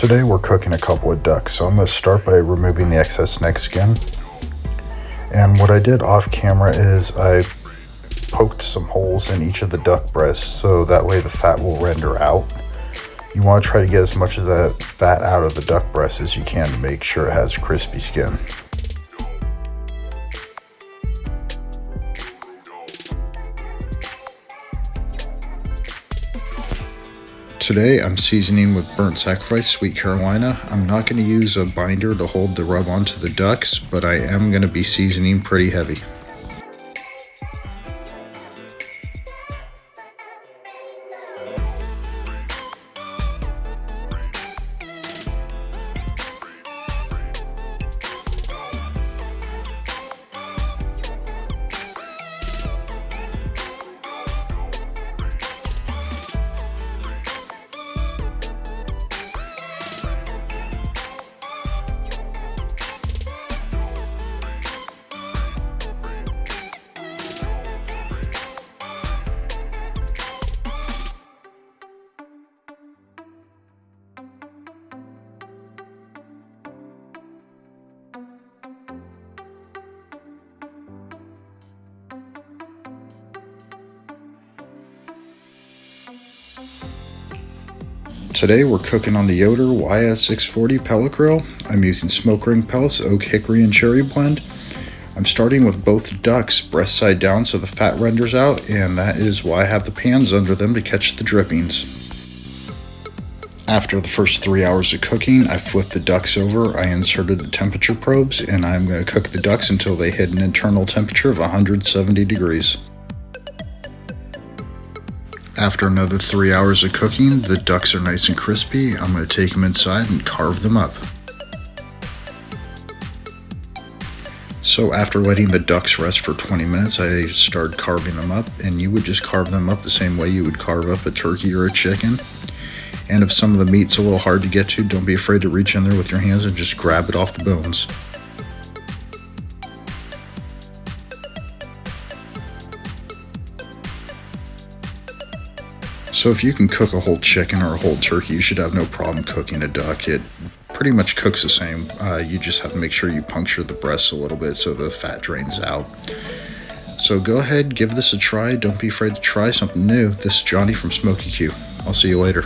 Today we're cooking a couple of ducks, so I'm going to start by removing the excess neck skin. And what I did off camera is I poked some holes in each of the duck breasts so that way the fat will render out. You want to try to get as much of that fat out of the duck breast as you can to make sure it has crispy skin. Today I'm seasoning with burnt sacrifice sweet Carolina. I'm not going to use a binder to hold the rub onto the ducks, but I am going to be seasoning pretty heavy. Today we're cooking on the Yoder YS640 pellet grill. I'm using Smoke Ring Pellets Oak, Hickory and Cherry blend. I'm starting with both ducks breast side down so the fat renders out, and that is why I have the pans under them to catch the drippings. After the first 3 hours of cooking, I flipped the ducks over, I inserted the temperature probes, and I'm going to cook the ducks until they hit an internal temperature of 170 degrees. After another 3 hours of cooking, the ducks are nice and crispy. I'm going to take them inside and carve them up. So after letting the ducks rest for 20 minutes, I started carving them up, and you would just carve them up the same way you would carve up a turkey or a chicken. And if some of the meat's a little hard to get to, don't be afraid to reach in there with your hands and just grab it off the bones. So if you can cook a whole chicken or a whole turkey, you should have no problem cooking a duck. It pretty much cooks the same. You just have to make sure you puncture the breasts a little bit so the fat drains out. So go ahead, give this a try. Don't be afraid to try something new. This is Johnny from Smoky Q. I'll see you later.